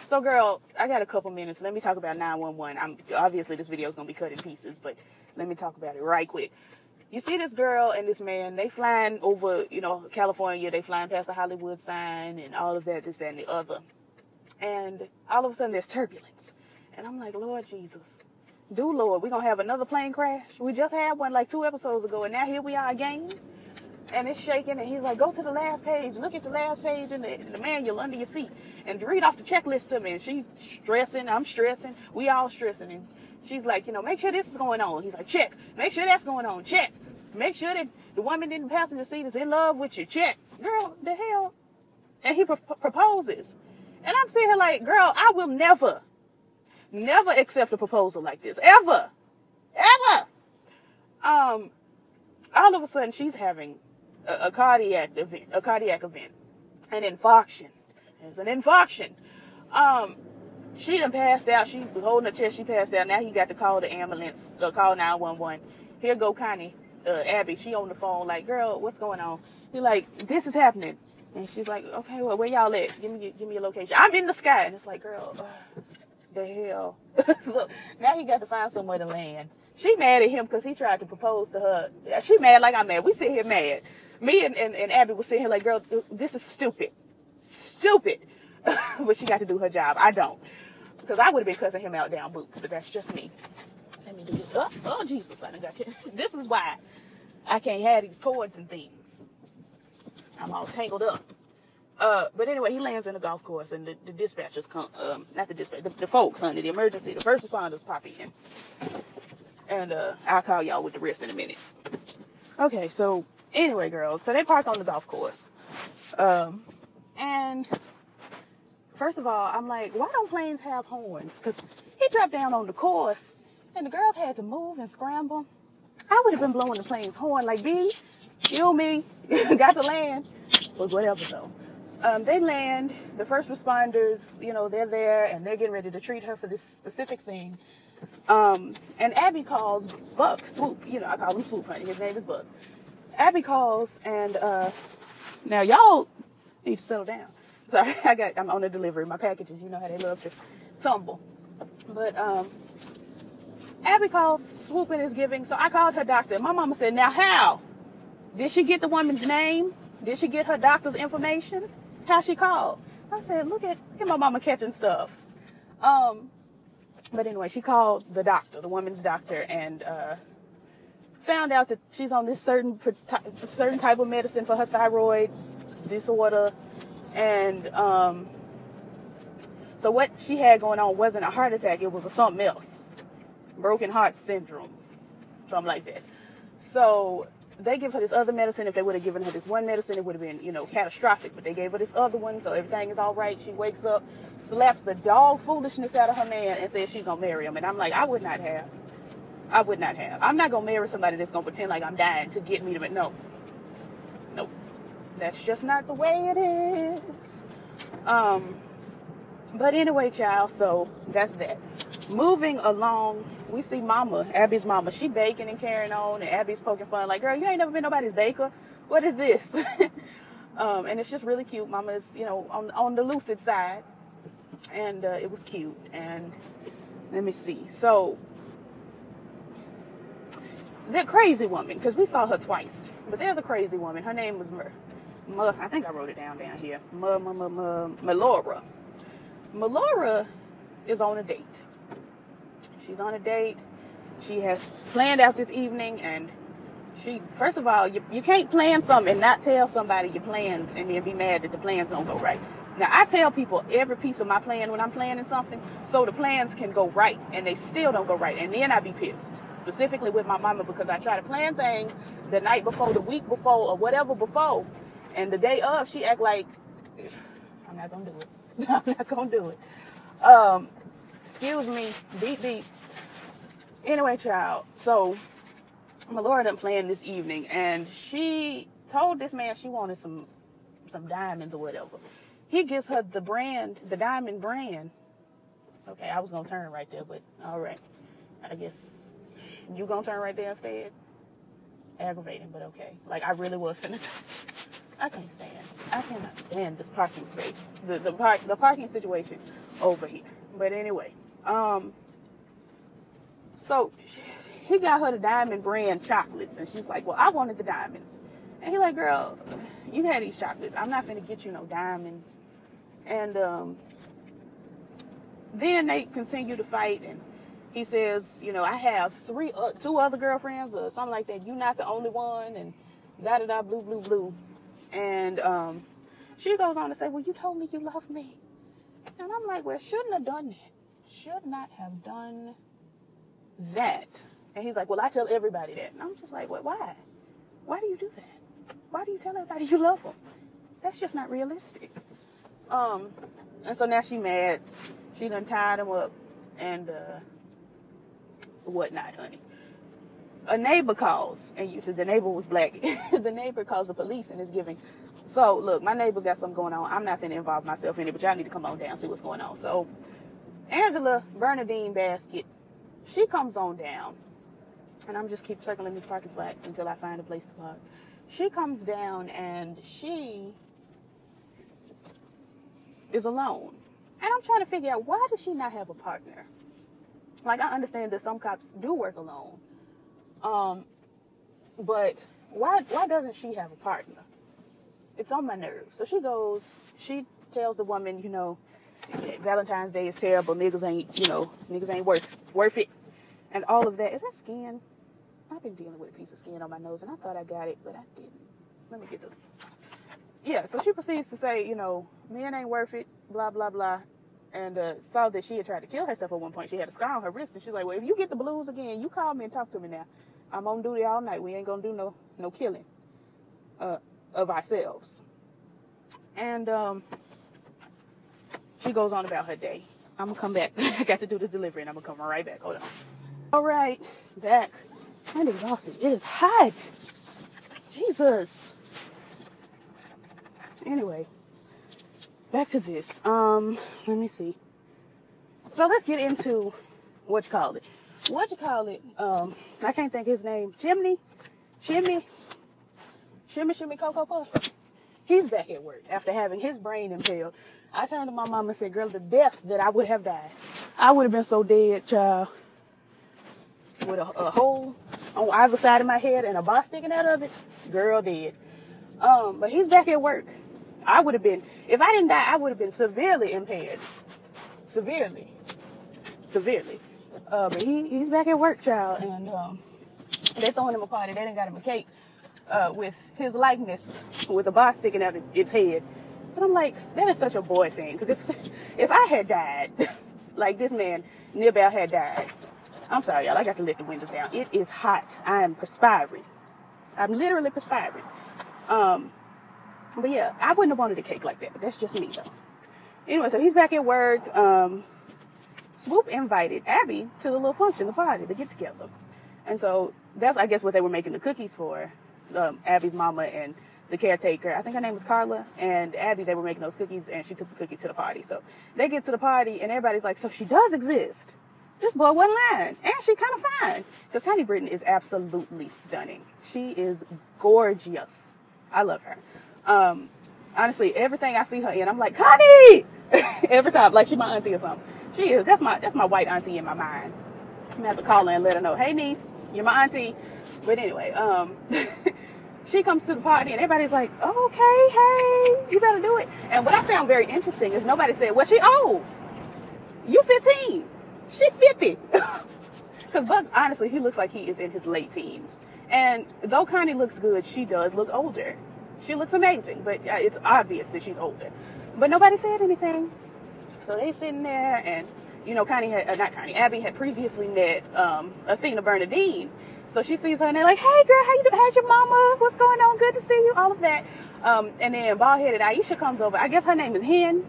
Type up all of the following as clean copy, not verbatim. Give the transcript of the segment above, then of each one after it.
So, girl, I got a couple minutes. Let me talk about 911. Obviously, this video is going to be cut in pieces, but let me talk about it right quick. You see this girl and this man, they flying over, California. They flying past the Hollywood sign and all of that, this, that, and the other. And all of a sudden, there's turbulence. And I'm like, Lord Jesus, Lord, we're going to have another plane crash? We just had one like 2 episodes ago, and now here we are again. And it's shaking, and he's like, go to the last page. Look at the last page in the manual under your seat. And read off the checklist to me. And she's stressing. I'm stressing. We all stressing. And she's like, make sure this is going on. He's like, check. Make sure that's going on. Check. Make sure that the woman in the passenger seat is in love with you. Check. Girl, the hell? And he proposes. And I'm sitting here like, girl, I will never accept a proposal like this. Ever. Ever. All of a sudden, she's having a cardiac event, an infarction. It's an infarction. She done passed out. She was holding her chest. She passed out. Now he got to call the ambulance, call 911. Here go Connie, Abby. She on the phone like, girl, what's going on? He like, this is happening. And she's like, okay, well, where y'all at? Give me your location. I'm in the sky. And it's like, girl, the hell. So now he got to find somewhere to land. She mad at him because he tried to propose to her. She mad like I'm mad. We sit here mad. Me and Abby was sitting here like, girl, this is stupid. Stupid. But she got to do her job. I don't. Because I would have been cussing him out down boots. But that's just me. Let me do this. Oh Jesus. This is why I can't have these cords and things. I'm all tangled up. But anyway, he lands in a golf course, and the dispatchers come, not the dispatch, the folks under the emergency, the first responders pop in. And I'll call y'all with the rest in a minute. Okay, so anyway, girls, so they park on the golf course. And first of all, I'm like, why don't planes have horns? Because he dropped down on the course, and the girls had to move and scramble. I would have been blowing the plane's horn like, B, you me, got to land. But whatever, though. They land, the first responders, they're there, and they're getting ready to treat her for this specific thing. And Abby calls Buck, Swoop, I call him Swoop, honey, his name is Buck. Abby calls, and, now y'all need to settle down. Sorry, I'm on a delivery, my packages, you know how they love to tumble. But, Abby calls, Swoop and is giving, so I called her doctor. My mama said, now how? Did she get the woman's name? Did she get her doctor's information? How she called? I said, look at my mama catching stuff. But anyway, she called the doctor, the woman's doctor, and found out that she's on this certain type of medicine for her thyroid disorder. And so what she had going on wasn't a heart attack, it was something else. Broken heart syndrome, something like that. So they give her this other medicine. If they would have given her this one medicine, it would have been, catastrophic. But they gave her this other one, so everything is all right. She wakes up, slaps the dog foolishness out of her man, and says she's going to marry him. And I'm like, I would not have. I'm not going to marry somebody that's going to pretend like I'm dying to get me to... No. Nope. That's just not the way it is. But anyway, child, so that's that. Moving along, we see Mama, Abby's mama. She baking and carrying on, and Abby's poking fun like, girl, you ain't never been nobody's baker. What is this? And it's just really cute. Mama is, on the lucid side. And it was cute. And let me see. So, the crazy woman, because we saw her twice. But there's a crazy woman. Her name was I think I wrote it down here. Melora. Melora is on a date. She's on a date. She has planned out this evening, and first of all, you can't plan something and not tell somebody your plans and then be mad that the plans don't go right. Now, I tell people every piece of my plan when I'm planning something, so the plans can go right, and they still don't go right, and then I be pissed, specifically with my mama, because I try to plan things the night before, the week before, or whatever before, and the day of, she act like, I'm not going to do it. I'm not going to do it. Excuse me, beep, beep. Anyway, child, so Melora done planned this evening, and she told this man she wanted some diamonds or whatever. He gives her the diamond brand. Okay, I was going to turn right there, but all right. I guess you going to turn right there instead? Aggravating, but okay. Like, I really was finna I cannot stand this parking space. The parking situation over here. But anyway, so he got her the Diamond brand chocolates, and she's like, well, I wanted the diamonds. And he's like, girl, you had these chocolates. I'm not finna get you no diamonds. And then they continue to fight, and he says, you know, I have two other girlfriends or something like that. You're not the only one, and da-da-da, blue, blue, blue. And she goes on to say, well, you told me you love me. And I'm like, well, shouldn't have done that. Should not have done that. And he's like, well, I tell everybody that. And I'm just like, well, why? Why do you do that? Why do you tell everybody you love them? That's just not realistic. And so now she mad. She done tied him up and whatnot, honey. A neighbor calls, and the neighbor was black. The neighbor calls the police and is giving. So look, my neighbor's got something going on. I'm not finna involve myself in it, but y'all need to come on down and see what's going on. So Angela Bernadine Basket, she comes on down, and I'm just keep circling this parking spot until I find a place to park. She comes down and she is alone. And I'm trying to figure out, why does she not have a partner? Like, I understand that some cops do work alone. But why doesn't she have a partner? It's on my nerves. So she tells the woman, you know, Valentine's Day is terrible. Niggas ain't worth it. And all of that. Is that skin? I've been dealing with a piece of skin on my nose, and I thought I got it, but I didn't. Let me get the... Yeah, so she proceeds to say, you know, men ain't worth it, blah, blah, blah. And saw that she had tried to kill herself at one point. She had a scar on her wrist, and she's like, well, if you get the blues again, you call me and talk to me now. I'm on duty all night. We ain't gonna do no killing of ourselves. And she goes on about her day. I'm gonna come back. I got to do this delivery, and I'm gonna come right back. Hold on. All right, back. I'm exhausted. It is hot. Jesus. Anyway, back to this. Let me see. So let's get into what you call it. I can't think his name. Shimmy Cocoa Puff. He's back at work after having his brain impaled. I turned to my mom and said, girl, the death that I would have died. I would have been so dead, child. With a hole on either side of my head and a bar sticking out of it. Girl, dead. But he's back at work. I would have been, if I didn't die, I would have been severely impaired. Severely. But he's back at work, child. And they're throwing him a party. They done got him a cake with his likeness, with a bar sticking out of its head. But I'm like, that is such a boy thing. Because if I had died, like this man, Nibel had died. I'm sorry, y'all. I got to let the windows down. It is hot. I am perspiring. I'm literally perspiring. But yeah, I wouldn't have wanted a cake like that. But that's just me, though. Anyway, so he's back at work. Swoop invited Abby to the little function, the party, the get-together. And so that's, I guess, what they were making the cookies for. Abby's mama and the caretaker. I think her name was Carla. And Abby, they were making those cookies, and she took the cookies to the party. So they get to the party, and everybody's like, so she does exist. This boy wasn't lying. And she kind of fine. Because Connie Britton is absolutely stunning. She is gorgeous. I love her. Honestly, everything I see her in, I'm like, Connie! Every time, like she my auntie or something. She is. That's my white auntie in my mind. I'm gonna have to call her and let her know, hey niece, you're my auntie. But anyway, she comes to the party and everybody's like, oh, okay, hey, you better do it. And what I found very interesting is nobody said, well, she old. You 15. She 50. Because Buck, honestly, he looks like he is in his late teens. And though Connie looks good, she does look older. She looks amazing, but it's obvious that she's older. But nobody said anything. So they sitting there, and, you know, Abby had previously met Athena Bernadine. So she sees her, and they're like, hey, girl, how you doing? How's your mama? What's going on? Good to see you, all of that. And then bald-headed Aisha comes over. I guess her name is Hen.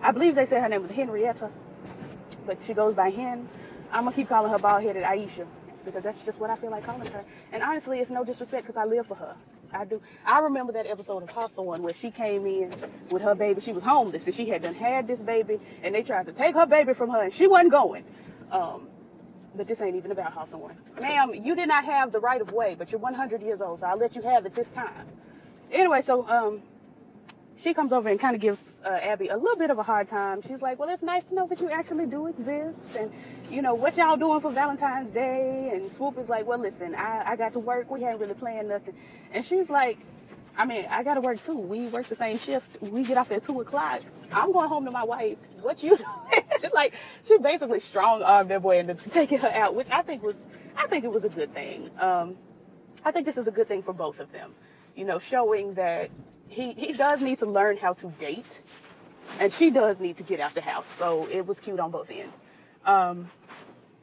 I believe they said her name was Henrietta, but she goes by Hen. I'm going to keep calling her bald-headed Aisha, because that's just what I feel like calling her. And honestly, it's no disrespect, because I live for her. I do. I remember that episode of Hawthorne where she came in with her baby. She was homeless, and she had had this baby, and they tried to take her baby from her, and she wasn't going. But this ain't even about Hawthorne. Ma'am, you did not have the right of way, but you're 100 years old, so I'll let you have it this time. Anyway, so she comes over and kind of gives Abby a little bit of a hard time. She's like, well, it's nice to know that you actually do exist. And, you know, what y'all doing for Valentine's Day? And Swoop is like, well, listen, I got to work. We ain't really playing nothing. And she's like, I mean, I got to work too. We work the same shift. We get off at 2 o'clock. I'm going home to my wife. What you doing? Like, she basically strong-armed that boy into taking her out, which I think it was a good thing. I think this is a good thing for both of them. You know, showing that he does need to learn how to date, and she does need to get out the house. So it was cute on both ends.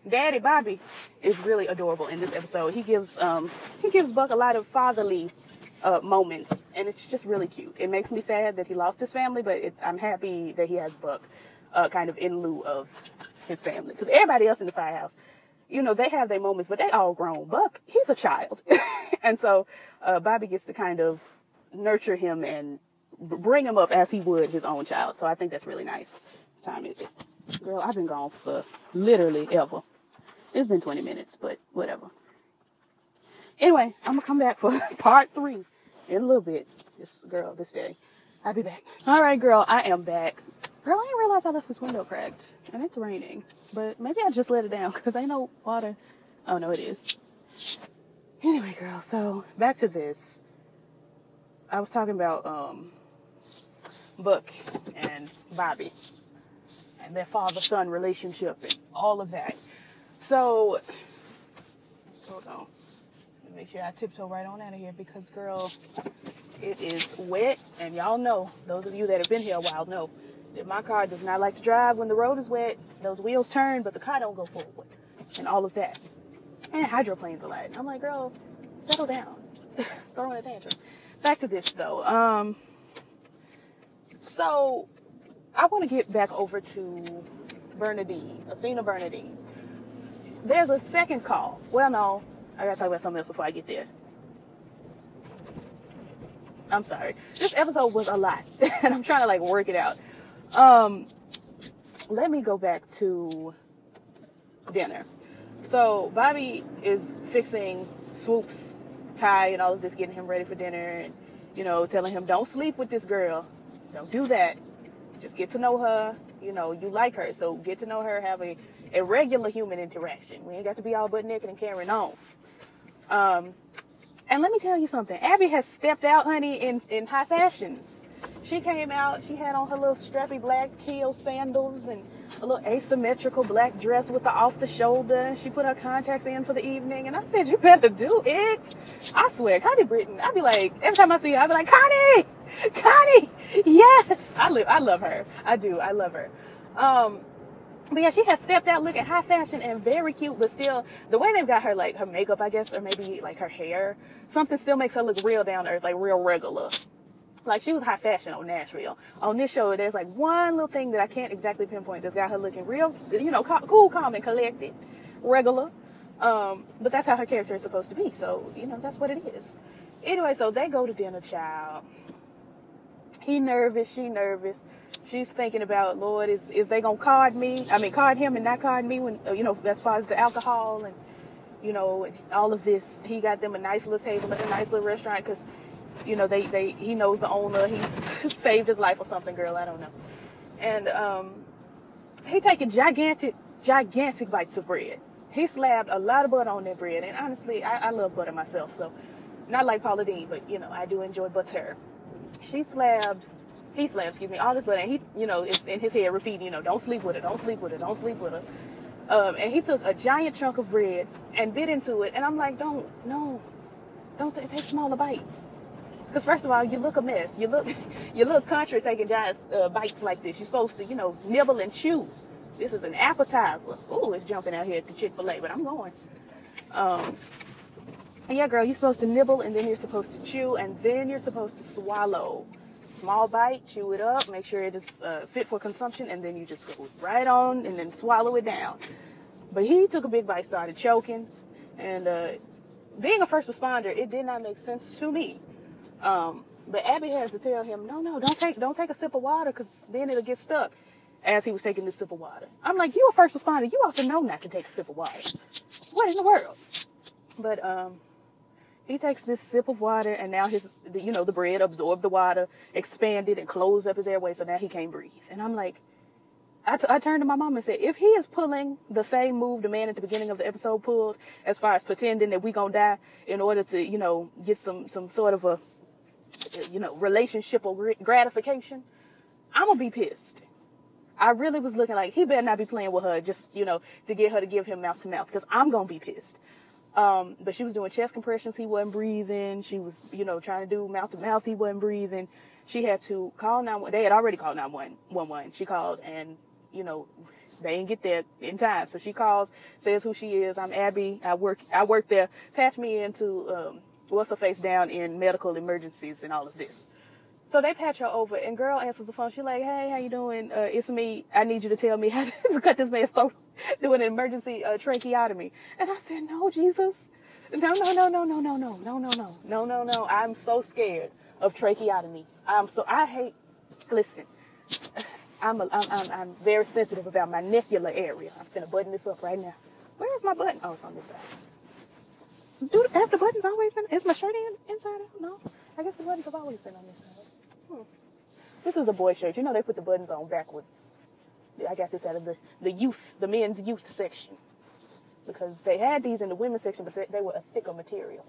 Daddy Bobby is really adorable in this episode. He gives Buck a lot of fatherly moments, and it's just really cute. It makes me sad that he lost his family, but I'm happy that he has Buck kind of in lieu of his family, because everybody else in the firehouse, you know, they have their moments, but they all grown. Buck, he's a child. And so Bobby gets to kind of nurture him and bring him up as he would his own child. So I think that's really nice. What time is it? Girl, I've been gone for literally ever. It's been 20 minutes, but whatever. Anyway, I'm going to come back for part 3 in a little bit. This day. I'll be back. All right, girl, I am back. Girl, I didn't realize I left this window cracked. And it's raining. But maybe I just let it down because ain't no water. Oh, no, it is. Anyway, girl, so back to this. I was talking about Buck and Bobby and their father-son relationship and all of that. So, hold on. Let me make sure I tiptoe right on out of here because, girl, it is wet. And y'all know, those of you that have been here a while know, that my car does not like to drive when the road is wet. Those wheels turn, but the car don't go forward. And all of that. And it hydroplanes a lot. And I'm like, girl, settle down. Throwing a tantrum. Back to this, though. So, I want to get back over to Bernadine. Athena Bernadine. There's a second call. Well, no. I got to talk about something else before I get there. I'm sorry. This episode was a lot. And I'm trying to, like, work it out. Let me go back to dinner. So Bobby is fixing Swoop's tie and all of this, getting him ready for dinner, and, you know, telling him, don't sleep with this girl. Don't do that. Just get to know her. You know, you like her, so get to know her, have a regular human interaction. We ain't got to be all butt naked and carrying on. And let me tell you something. Abby has stepped out, honey, in high fashions. She came out, she had on her little strappy black heel sandals and a little asymmetrical black dress with the off the shoulder. She put her contacts in for the evening, and I said, you better do it. I swear, Connie Britton, I'd be like, every time I see her, I'd be like, Connie, yes. I love her. I do. I love her. But yeah, she has stepped out looking high fashion and very cute, but still, the way they've got her, like, her makeup, I guess, or maybe, like, her hair, something still makes her look real down to earth, like, real regular. Like, she was high fashion on Nashville. On this show, there's, like, one little thing that I can't exactly pinpoint that's got her looking real, you know, cool, calm, and collected. Regular. But that's how her character is supposed to be. So, you know, that's what it is. Anyway, so they go to dinner, child. He nervous, she nervous. She's thinking about, Lord, is they going to card him and not card me when, you know, as far as the alcohol and, you know, all of this. He got them a nice little table at a nice little restaurant because, you know, he knows the owner. He saved his life or something, girl. I don't know. And he taking gigantic bites of bread. He slapped a lot of butter on that bread. And honestly, I love butter myself. So not like Paula Deen, but, you know, I do enjoy butter. He slapped, all this butter. And he, you know, is in his head repeating, you know, don't sleep with her, don't sleep with her, don't sleep with her. And he took a giant chunk of bread and bit into it. And I'm like, don't take smaller bites. Because first of all, you look a mess. You look country taking giant bites like this. You're supposed to, you know, nibble and chew. This is an appetizer. Ooh, it's jumping out here at the Chick-fil-A, but I'm going. Yeah, girl, you're supposed to nibble, and then you're supposed to chew, and then you're supposed to swallow. Small bite, chew it up, make sure it is fit for consumption, and then you just go right on and then swallow it down. But he took a big bite, started choking, and being a first responder, it did not make sense to me. But Abby has to tell him, no, don't take a sip of water, because then it'll get stuck. As he was taking this sip of water, I'm like, you a first responder, you ought to know not to take a sip of water. What in the world? But He takes this sip of water, and now the bread absorbed the water, expanded, and closed up his airway, so now he can't breathe. And I'm like, I turned to my mom and said, if he is pulling the same move the man at the beginning of the episode pulled, as far as pretending that we gonna die in order to, get some sort of a, relationship or gratification, I'm gonna be pissed. I really was looking like he better not be playing with her just, to get her to give him mouth to mouth, because I'm gonna be pissed. But she was doing chest compressions. He wasn't breathing. She was, trying to do mouth to mouth. He wasn't breathing. She had to call 911. They had already called 911. She called, and, they didn't get there in time. So she calls, says who she is. I'm Abby. I work there. Patch me into, what's her face down in medical emergencies and all of this. So they patch her over, and girl answers the phone. She's like, hey, how you doing? It's me. I need you to tell me how to cut this man's throat, doing an emergency tracheotomy. And I said, no, Jesus. No. I'm so scared of tracheotomies. Listen, I'm very sensitive about my necular area. I'm finna button this up right now. Where is my button? Oh, it's on this side. Have the buttons always been? Is my shirt inside out? No. I guess the buttons have always been on this side. This is a boy shirt. They put the buttons on backwards. I got this out of the men's youth section, because they had these in the women's section, but they were a thicker material.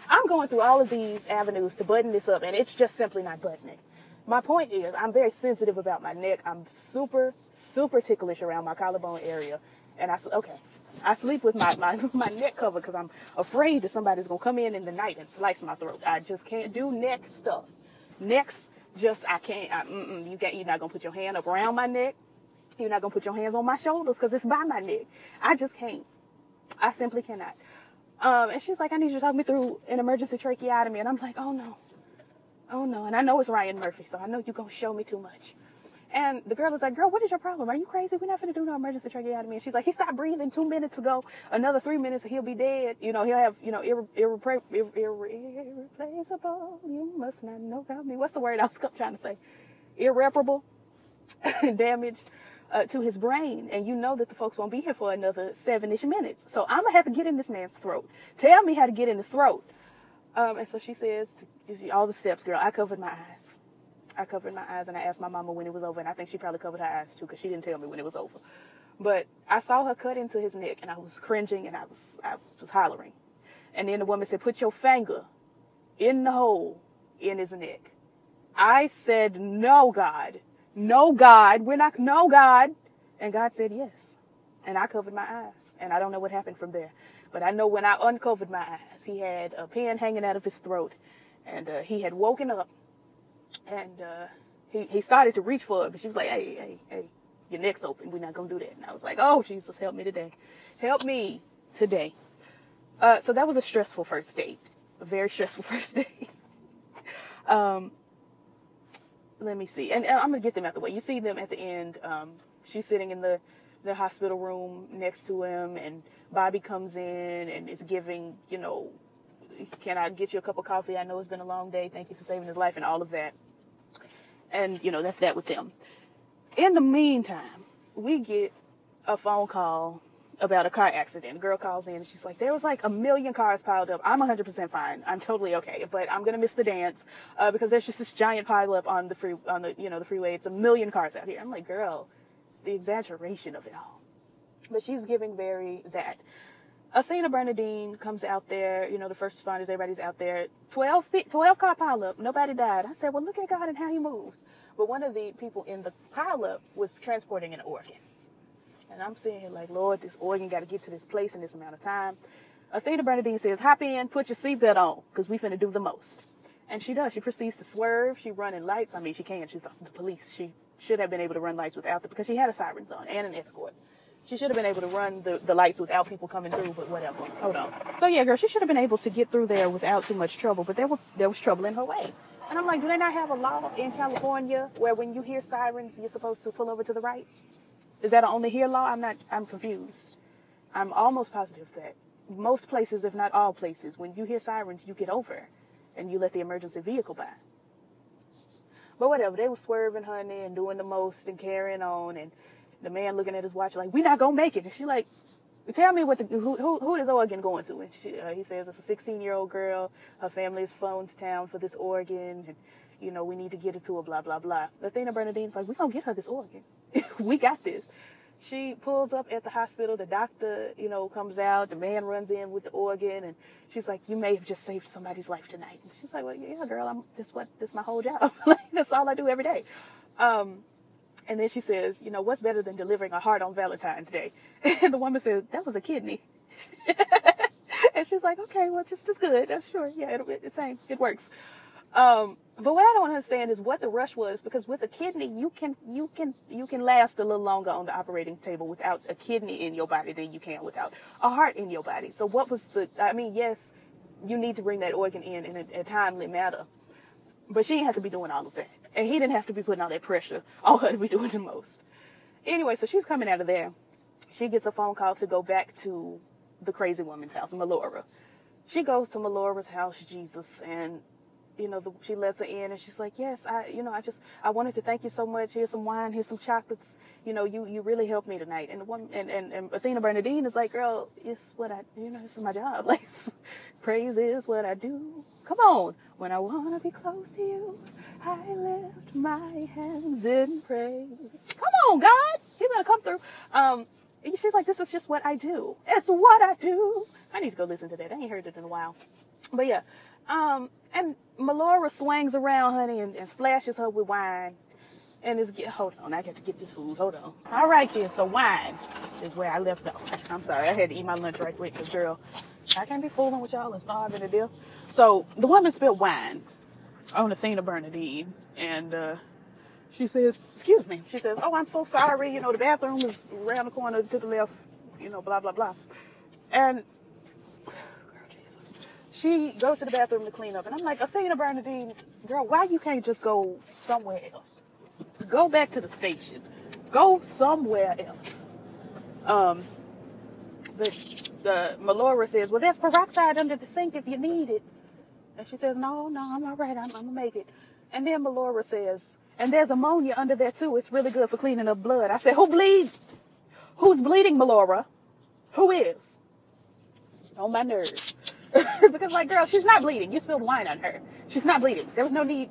I'm going through all of these avenues to button this up, and it's just simply not buttoning. My point is, I'm very sensitive about my neck. I'm super, super ticklish around my collarbone area, and I sleep with my neck covered because I'm afraid that somebody's going to come in the night and slice my throat. I just can't do neck stuff. Necks, I can't. You're not going to put your hand up around my neck. You're not going to put your hands on my shoulders because it's by my neck. I just can't. I simply cannot. And she's like, I need you to talk me through an emergency tracheotomy. And I'm like, oh no. And I know it's Ryan Murphy, so I know you're going to show me too much. And the girl is like, girl, what is your problem? Are you crazy? We're not going to do no emergency tracheotomy. And she's like, he stopped breathing 2 minutes ago. Another 3 minutes and he'll be dead. He'll have, irreplaceable. You must not know about me. What's the word I was trying to say? Irreparable damage to his brain. And you know that the folks won't be here for another 7-ish minutes. So I'm going to have to get in this man's throat. Tell me how to get in his throat. And so she says, all the steps, girl. I covered my eyes. And I asked my mama when it was over, and I think she probably covered her eyes too, because she didn't tell me when it was over. But I saw her cut into his neck, and I was cringing, and I was hollering. And then the woman said, put your finger in the hole in his neck. I said, no, God. No, God. No, God. And God said yes. And I covered my eyes, and I don't know what happened from there. But I know when I uncovered my eyes, he had a pen hanging out of his throat, and he had woken up. And he started to reach for it, but she was like, hey, your neck's open. We're not going to do that. And I was like, oh, Jesus, help me today. Help me today. So that was a stressful first date. A very stressful first date. Let me see. And I'm going to get them out the way. You see them at the end. She's sitting in the hospital room next to him, and Bobby comes in and is giving, can I get you a cup of coffee? I know it's been a long day. Thank you for saving his life and all of that. And, that's that with them. In the meantime, we get a phone call about a car accident. A girl calls in and she's like, there was like 1 million cars piled up. I'm 100% fine. I'm totally okay. But I'm going to miss the dance because there's just this giant pile up on the freeway. It's 1 million cars out here. I'm like, girl, the exaggeration of it all. But she's giving that. Athena Bernadine comes out there, the first responders, everybody's out there. 12 car pileup, nobody died. I said, well, look at God and how he moves. But one of the people in the pileup was transporting an organ. And I'm sitting here like, Lord, this organ got to get to this place in this amount of time. Athena Bernadine says, hop in, put your seatbelt on, because we finna do the most. And she does. She proceeds to swerve. She running lights. I mean, she can. She's the police. She should have been able to run lights without because she had a sirens on and an escort. She should have been able to run the lights without people coming through, but whatever. Hold on. So yeah, girl, she should have been able to get through there without too much trouble, but there was trouble in her way. And I'm like, do they not have a law in California where when you hear sirens, you're supposed to pull over to the right? Is that an only here law? I'm confused. I'm almost positive that most places, if not all places, when you hear sirens, you get over and you let the emergency vehicle by. But whatever, they were swerving, honey, and doing the most and carrying on, and the man looking at his watch like, we not gonna make it. And she like, tell me who this organ going to? And he says it's a 16-year-old girl. Her family is flown to town for this organ, and you know we need to get it to her. Blah blah blah. Athena Bernadine's like, we gonna get her this organ. We got this. She pulls up at the hospital. The doctor, you know, comes out. The man runs in with the organ, and she's like, "You may have just saved somebody's life tonight." And she's like, "Well, yeah, girl, this my whole job. Like, that's all I do every day." And then she says, "You know, what's better than delivering a heart on Valentine's Day?" And the woman says, "That was a kidney." And she's like, "Okay, well, just as good. I'm sure. Yeah, it's same. It works." But what I don't understand is what the rush was, because with a kidney, you can last a little longer on the operating table without a kidney in your body than you can without a heart in your body. So what was yes, you need to bring that organ in a timely manner, but she didn't have to be doing all of that. And he didn't have to be putting all that pressure on her to be doing the most. Anyway, so she's coming out of there. She gets a phone call to go back to the crazy woman's house, Melora. She goes to Melora's house, Jesus, and you know, she lets her in, and she's like, "Yes, I wanted to thank you so much. Here's some wine, here's some chocolates. You know, you really helped me tonight." And the woman, and Athena Bernadine is like, "Girl, it's what this is my job. Like, praise is what I do. Come on. When I want to be close to you, I lift my hands in praise. Come on, God, you better come through." She's like, "This is just what I do. It's what I do." I need to go listen to that. I ain't heard it in a while. But yeah. And Melora swings around, honey, and splashes her with wine. And hold on, I got to get this food. Hold on. All right, then. So wine is where I left off. I'm sorry, I had to eat my lunch right quick, because, girl, I can't be fooling with y'all and starving to death. So the woman spilled wine on Athena Bernadine, and she says, "Excuse me." She says, "Oh, I'm so sorry. You know, the bathroom is around the corner to the left. You know, blah blah blah." And she goes to the bathroom to clean up. And I'm like, "Athena Bernadine, girl, why you can't just go somewhere else? Go back to the station. Go somewhere else." But Melora says, "Well, there's peroxide under the sink if you need it." And she says, No, I'm all right. I'm going to make it." And then Melora says, "And there's ammonia under there, too. It's really good for cleaning up blood." I said, "Who bleeds? Who's bleeding, Melora? Who is?" On my nerves. Because, like, girl, she's not bleeding. You spilled wine on her. She's not bleeding. There was no need.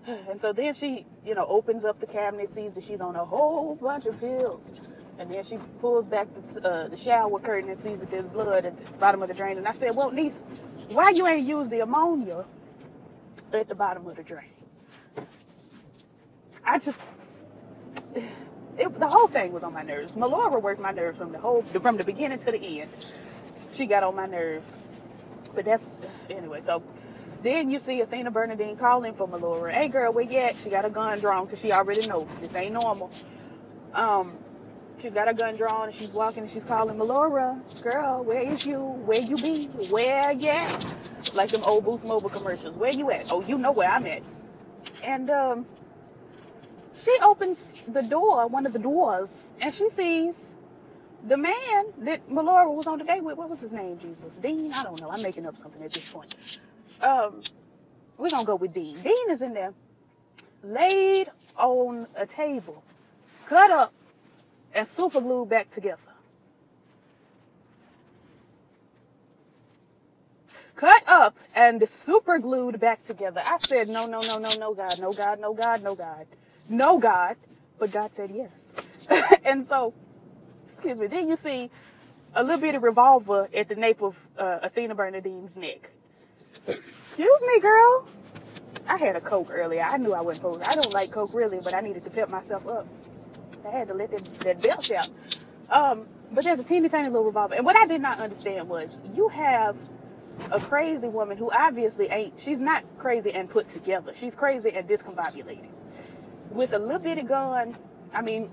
And so then she, opens up the cabinet, sees that she's on a whole bunch of pills. And then she pulls back the shower curtain and sees that there's blood at the bottom of the drain. And I said, "Well, niece, why you ain't use the ammonia at the bottom of the drain?" The whole thing was on my nerves. Melora worked my nerves from the beginning to the end. She got on my nerves. But anyway, so then you see Athena Bernadine calling for Melora. "Hey, girl, where you at?" She got a gun drawn, because she already knows this ain't normal. She's got a gun drawn, and she's walking, and she's calling, "Melora, girl, where is you? Where you be? Where you at?" Like them old Boost Mobile commercials. "Where you at?" "Oh, you know where I'm at." And she opens the door, one of the doors, and she sees the man that Melora was on the date with. What was his name, Jesus? Dean? I don't know. I'm making up something at this point. We're going to go with Dean. Dean is in there, laid on a table, cut up, and super glued back together. Cut up and super glued back together. I said, no, God, no God, no God, no God. No God. But God said yes. And so, excuse me, then you see a little bitty revolver at the nape of Athena Bernadine's neck. Excuse me, girl. I had a Coke earlier. I knew I wasn't supposed to. I don't like Coke really, but I needed to pep myself up. I had to let that belch out. But there's a teeny tiny little revolver. And what I did not understand was, you have a crazy woman who obviously she's not crazy and put together. She's crazy and discombobulated. With a little bitty gun, I mean,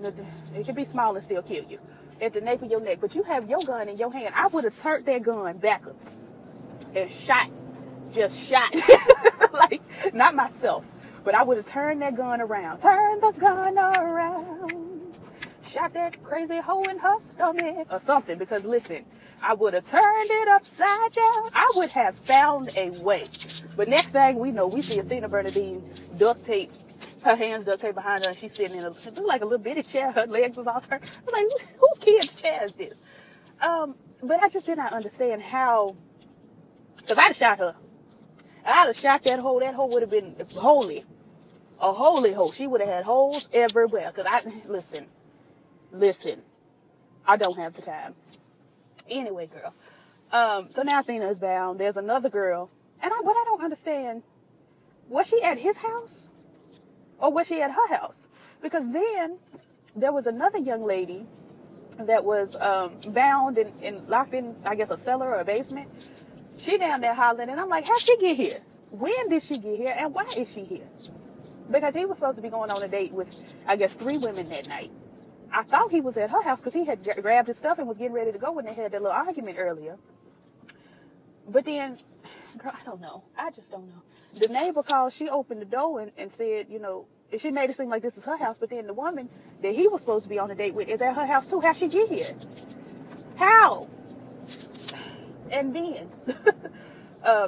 it can be small and still kill you, at the nape of your neck. But you have your gun in your hand. I would have turned that gun backwards and shot. Like, not myself, but I would have turned that gun around. Turn the gun around. Shot that crazy hoe in her stomach or something. Because listen, I would have turned it upside down. I would have found a way. But next thing we know, we see Athena Bernadine duct tape, her hands duct tape behind her, and she's sitting in it looked like a little bitty chair. Her legs was all turned. I'm like, whose kid's chair is this? But I just did not understand how, because I'd have shot her. I'd have shot that hole. That hole would have been holy. A holy hole. She would have had holes everywhere. Because listen, I don't have the time. Anyway, girl. So now Athena is bound. There's another girl. But I don't understand. Was she at his house? Or was she at her house? Because then there was another young lady that was bound and locked in, I guess, a cellar or a basement. She down there hollering, and I'm like, how'd she get here? When did she get here, and why is she here? Because he was supposed to be going on a date with, I guess, 3 women that night. I thought he was at her house because he had grabbed his stuff and was getting ready to go when they had that little argument earlier. But then, girl, I don't know. I just don't know. The neighbor called, she opened the door and said, you know, she made it seem like this is her house, but then the woman that he was supposed to be on a date with is at her house too. How'd she get here? How? And then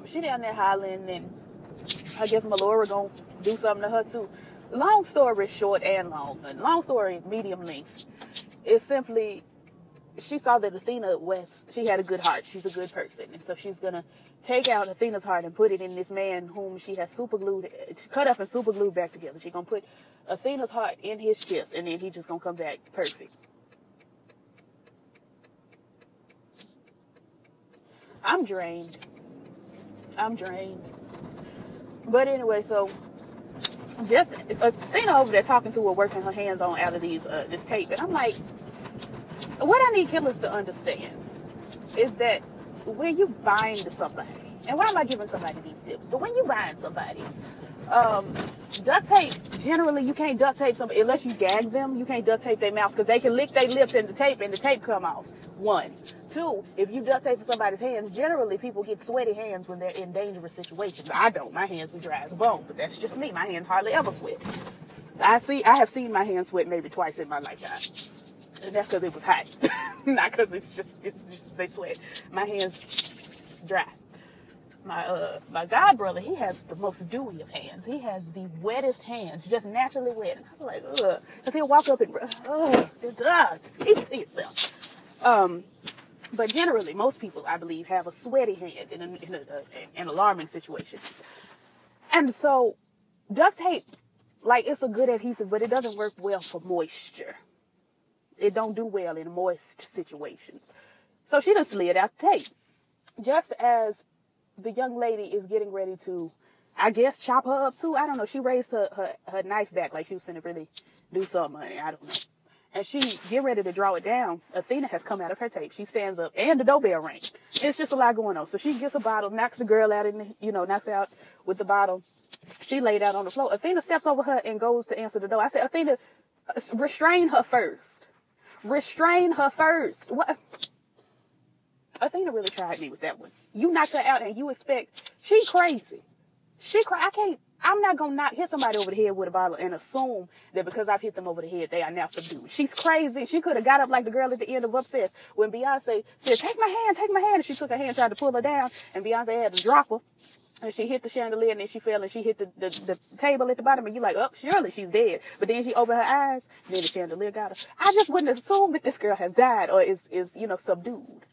she down there hollering, and I guess Melora gonna do something to her too. Long story short and long story medium length. It's simply, she saw that Athena she had a good heart. She's a good person. And so she's gonna take out Athena's heart and put it in this man whom she has cut up and super glued back together. She's gonna put Athena's heart in his chest, and then he just gonna come back perfect. I'm drained. But anyway, so just Athena over there talking to her, working her hands on out of this tape. And I'm like, what I need killers to understand is that when you bind somebody, and why am I giving somebody these tips? But when you bind somebody, duct tape, generally you can't duct tape somebody unless you gag them. You can't duct tape their mouth because they can lick their lips and the tape come off. 1. 2, if you duct tape somebody's hands, generally people get sweaty hands when they're in dangerous situations. I don't. My hands be dry as a bone, but that's just me. My hands hardly ever sweat. I have seen my hands sweat maybe twice in my lifetime. And that's because it was hot. Not because it's just they sweat. My hands dry. My god brother, he has the most dewy of hands. He has the wettest hands, just naturally wet. And I'm like, ugh. Because he'll walk up and, just keep it to yourself. But generally, most people, I believe, have a sweaty hand in an alarming situation. And so, duct tape, like, it's a good adhesive, but it doesn't work well for moisture. It don't do well in moist situations. So she just slid out the tape. Just as the young lady is getting ready to, I guess, chop her up too. I don't know. She raised her knife back like she was finna really do something, honey. I don't know. And she get ready to draw it down. Athena has come out of her tape. She stands up, and the doorbell rings. It's just a lot going on. So she gets a bottle, knocks the girl out, knocks her out with the bottle. She laid out on the floor. Athena steps over her and goes to answer the door. I said, Athena, restrain her first. Restrain her first. What? Athena really tried me with that one. You knocked her out and you expect, she crazy. I'm not going to hit somebody over the head with a bottle and assume that because I've hit them over the head, they are now subdued. She's crazy. She could have got up like the girl at the end of Obsessed when Beyonce said, take my hand. And she took her hand, tried to pull her down, and Beyonce had to drop her. And she hit the chandelier, and then she fell, and she hit the table at the bottom, and you're like, oh, surely she's dead. But then she opened her eyes, and then the chandelier got her. I just wouldn't assume that this girl has died or is subdued.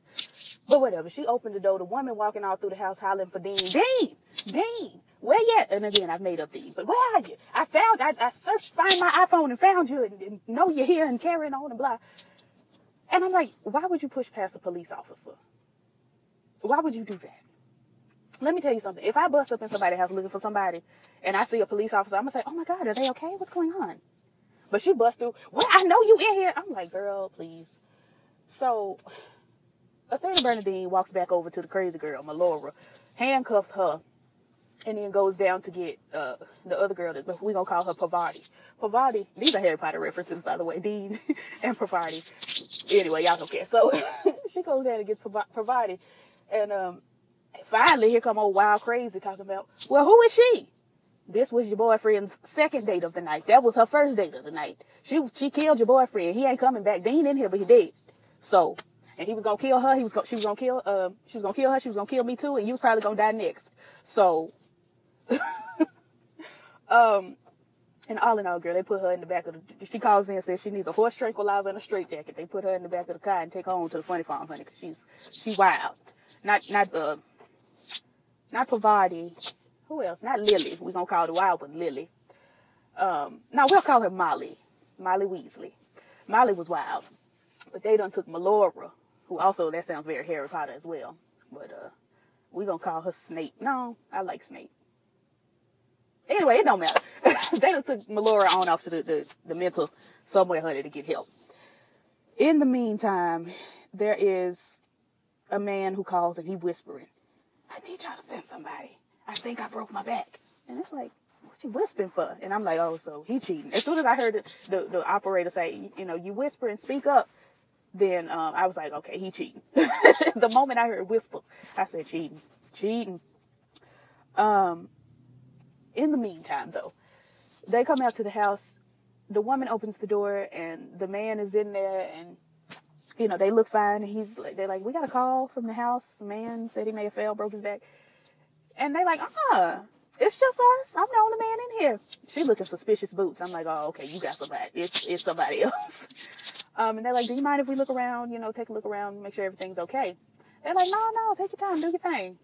But whatever. She opened the door. The woman walking all through the house hollering for Dean. Dean, where you at? And again, I've made up Dean. But where are you? I searched, find my iPhone and found you and know you're here and carrying on and blah. And I'm like, why would you push past a police officer? Why would you do that? Let me tell you something. If I bust up in somebody's house looking for somebody and I see a police officer, I'm going to say, oh my God, are they okay? What's going on? But she bust through. Well, I know you in here. I'm like, girl, please. So Athena Bernadine walks back over to the crazy girl, Melora, handcuffs her, and then goes down to get the other girl that we're going to call her Parvati. Parvati, these are Harry Potter references, by the way, Dean and Parvati. Anyway, y'all don't care. So she goes down and gets Parvati, and finally, here come old wild crazy talking about, well, who is she? This was your boyfriend's second date of the night. That was her first date of the night. She killed your boyfriend. He ain't coming back. Dean in here, but he dead. So, and he was gonna kill her. She was gonna kill her. She was gonna kill me too, and you was probably gonna die next. So, And all in all, girl, they put her in the back of the, she calls in and says she needs a horse tranquilizer and a straitjacket. They put her in the back of the car and take her home to the funny farm, honey, because she's wild. Not Pavardi. Who else? Not Lily. We're going to call the wild one Lily. Now we'll call her Molly. Molly Weasley. Molly was wild. But they done took Melora, who also, that sounds very Harry Potter as well. But we're going to call her Snape. No, I like Snape. Anyway, it don't matter. They done took Melora on off to the mental somewhere, honey, to get help. In the meantime, there is a man who calls and he whispering, I need y'all to send somebody. I think I broke my back. And it's like, what you whispering for? And I'm like, oh, so he cheating. As soon as I heard the operator say, you know, you whisper and speak up, then I was like, okay, he cheating. The moment I heard whispers, I said, cheating. In the meantime, though, they come out to the house. The woman opens the door, and the man is in there, and, you know, they look fine. And they're like, we got a call from the house. The man said he may have fell, broke his back. And they're like, it's just us. I'm the only man in here. She looking suspicious boots. I'm like, oh, okay, you got somebody. It's somebody else. And they're like, do you mind if we look around, you know, take a look around, make sure everything's okay? They're like, no, take your time, do your thing.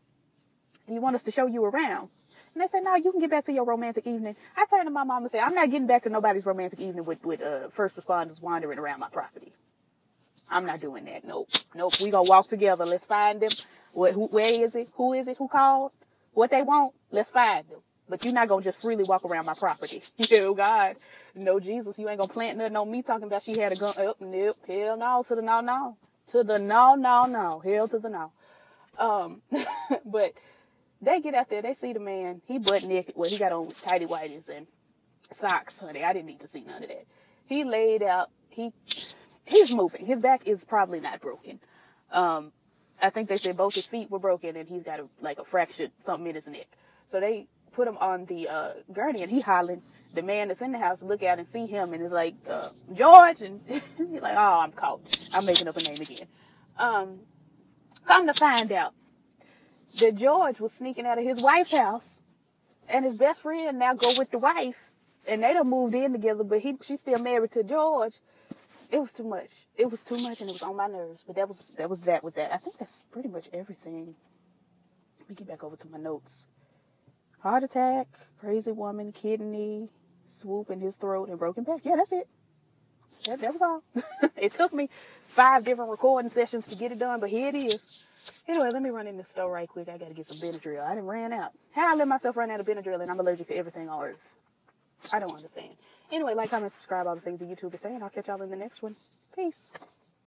And you want us to show you around? And they said, no, you can get back to your romantic evening. I turned to my mom and said, I'm not getting back to nobody's romantic evening with first responders wandering around my property. I'm not doing that. Nope. We gonna walk together. Let's find them. Where is it? Who is it? Who called? What they want? Let's find them. But you're not gonna just freely walk around my property. Oh, God. No, Jesus. You ain't gonna plant nothing on me talking about she had a gun. Oh, nope. Hell no. To the no. To the no. Hell to the no. But they get out there, they see the man, he butt naked, well, he got on tighty whities and socks, honey, I didn't need to see none of that. He laid out, he's moving, his back is probably not broken. I think they said both his feet were broken and he's got a fractured something in his neck. So they put him on the gurney and he hollering. The man that's in the house look out and see him and is like, George, and he's like, oh, I'm caught. I'm making up a name again. Come to find out that George was sneaking out of his wife's house, and his best friend now go with the wife, and they done moved in together, but she's still married to George. It was too much. It was too much, and it was on my nerves. But that was that with that. I think that's pretty much everything. Let me get back over to my notes. Heart attack, crazy woman, kidney, swoop in his throat, and broken back. Yeah, that's it. That was all. It took me 5 different recording sessions to get it done, but here it is. Anyway, let me run in the store right quick. I got to get some Benadryl. I done ran out. How I let myself run out of Benadryl and I'm allergic to everything on earth? I don't understand. Anyway, like, comment, subscribe, all the things that YouTube is saying. I'll catch y'all in the next one. Peace.